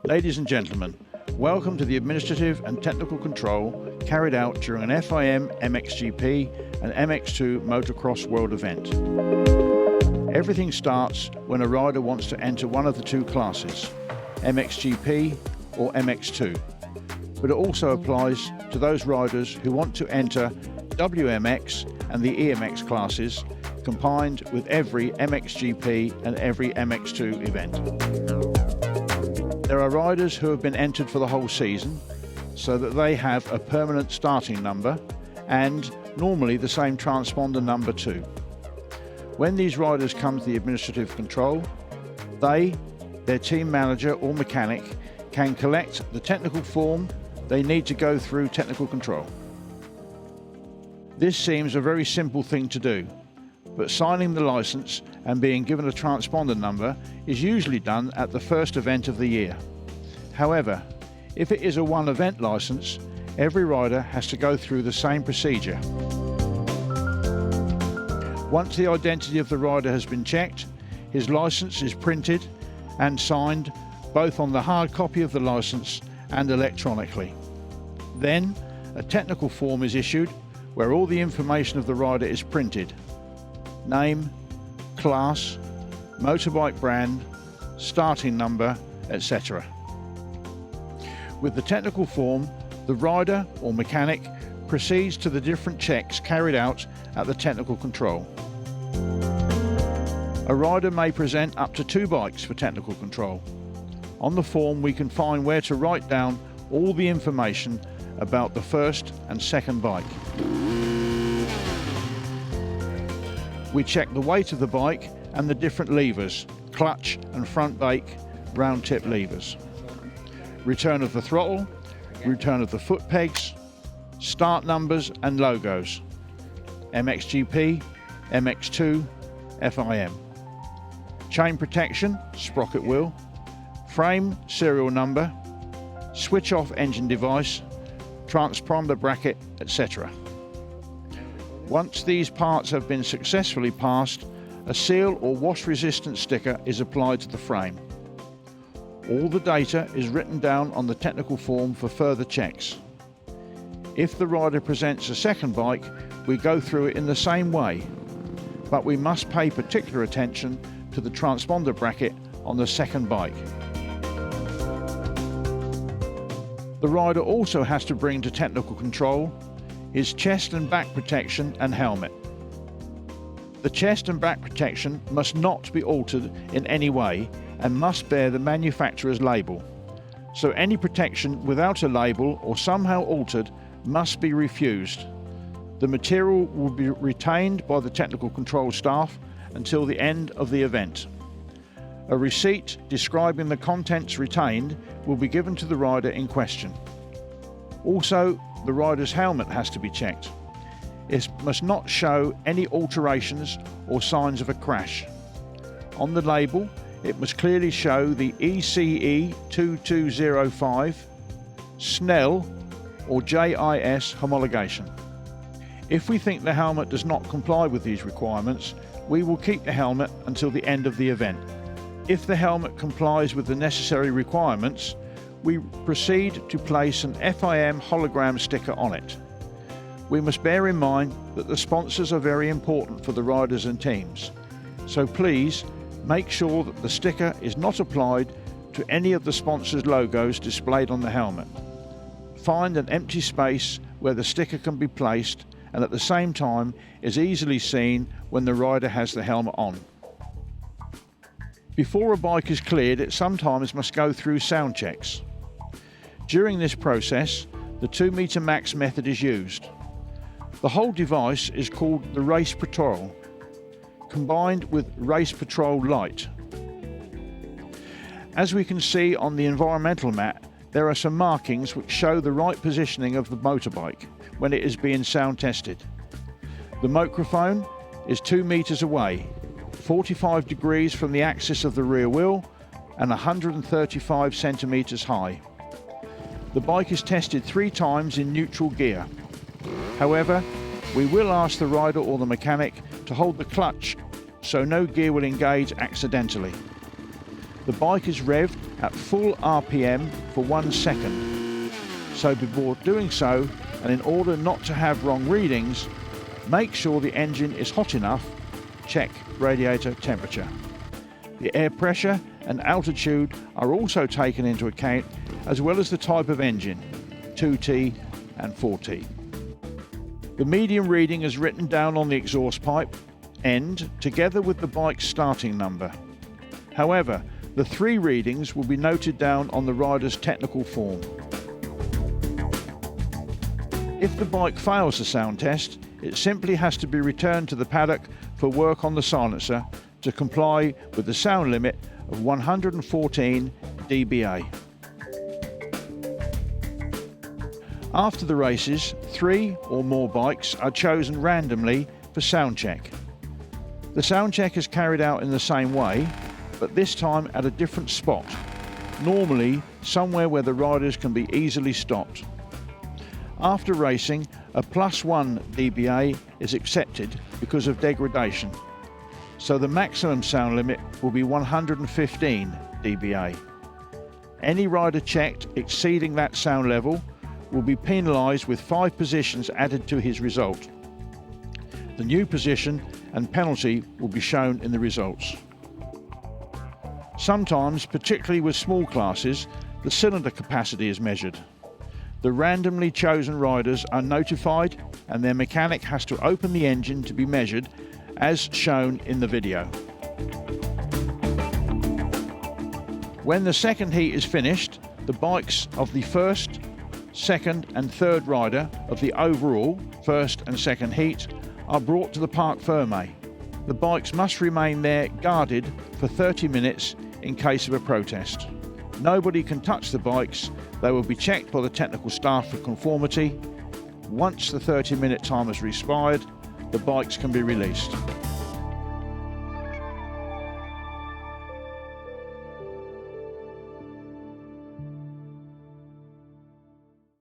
Ladies and gentlemen, welcome to the administrative and technical control carried out during an FIM MXGP and MX2 Motocross World event. Everything starts when a rider wants to enter one of the two classes, MXGP or MX2, but it also applies to those riders who want to enter WMX and the EMX classes combined with every MXGP and every MX2 event. There are riders who have been entered for the whole season so that they have a permanent starting number and normally the same transponder number too. When these riders come to the administrative control, their team manager or mechanic can collect the technical form they need to go through technical control. This seems a very simple thing to do, but signing the license and being given a transponder number is usually done at the first event of the year. However, if it is a one event license, every rider has to go through the same procedure. Once the identity of the rider has been checked, his license is printed and signed both on the hard copy of the license and electronically. Then a technical form is issued where all the information of the rider is printed: name, class, motorbike brand, starting number, etc. With the technical form, the rider or mechanic proceeds to the different checks carried out at the technical control. A rider may present up to 2 bikes for technical control. On the form we can find where to write down all the information about the first and second bike. We check the weight of the bike and the different levers, clutch and front brake, round tip levers. Return of the throttle, return of the foot pegs, start numbers and logos, MXGP, MX2, FIM. Chain protection, sprocket wheel, frame serial number, switch off engine device, transponder bracket, etc. Once these parts have been successfully passed, a seal or wash resistant sticker is applied to the frame. All the data is written down on the technical form for further checks. If the rider presents a second bike, we go through it in the same way, but we must pay particular attention to the transponder bracket on the second bike. The rider also has to bring to technical control his chest and back protection and helmet. The chest and back protection must not be altered in any way and must bear the manufacturer's label. So any protection without a label or somehow altered must be refused. The material will be retained by the technical control staff until the end of the event. A receipt describing the contents retained will be given to the rider in question. Also, the rider's helmet has to be checked. It must not show any alterations or signs of a crash. On the label, it must clearly show the ECE 2205, SNEL or JIS homologation. If we think the helmet does not comply with these requirements, we will keep the helmet until the end of the event. If the helmet complies with the necessary requirements, we proceed to place an FIM hologram sticker on it. We must bear in mind that the sponsors are very important for the riders and teams, so please make sure that the sticker is not applied to any of the sponsors' logos displayed on the helmet. Find an empty space where the sticker can be placed and at the same time is easily seen when the rider has the helmet on. Before a bike is cleared, it sometimes must go through sound checks. During this process, the 2 meter max method is used. The whole device is called the Race Patrol, combined with Race Patrol Lite. As we can see on the environmental map, there are some markings which show the right positioning of the motorbike when it is being sound tested. The microphone is 2 meters away, 45 degrees from the axis of the rear wheel and 135 centimeters high. The bike is tested 3 times in neutral gear. However, we will ask the rider or the mechanic to hold the clutch so no gear will engage accidentally. The bike is revved at full RPM for 1 second. So before doing so, and in order not to have wrong readings, make sure the engine is hot enough. Check radiator temperature. The air pressure and altitude are also taken into account, as well as the type of engine, 2T and 4T. The medium reading is written down on the exhaust pipe end together with the bike's starting number. However, the 3 readings will be noted down on the rider's technical form. If the bike fails the sound test, it simply has to be returned to the paddock for work on the silencer to comply with the sound limit of 114 dBA. After the races, 3 or more bikes are chosen randomly for sound check. The sound check is carried out in the same way, but this time at a different spot, normally somewhere where the riders can be easily stopped. After racing, a +1 dBA is accepted because of degradation, so the maximum sound limit will be 115 dBA. Any rider checked exceeding that sound level will be penalised with 5 positions added to his result. The new position and penalty will be shown in the results. Sometimes, particularly with small classes, the cylinder capacity is measured. The randomly chosen riders are notified and their mechanic has to open the engine to be measured as shown in the video. When the second heat is finished, the bikes of the first, second and third rider of the overall first and second heat are brought to the Parc Fermé. The bikes must remain there guarded for 30 minutes in case of a protest. Nobody can touch the bikes. They will be checked by the technical staff for conformity. Once the 30-minute time has expired, the bikes can be released.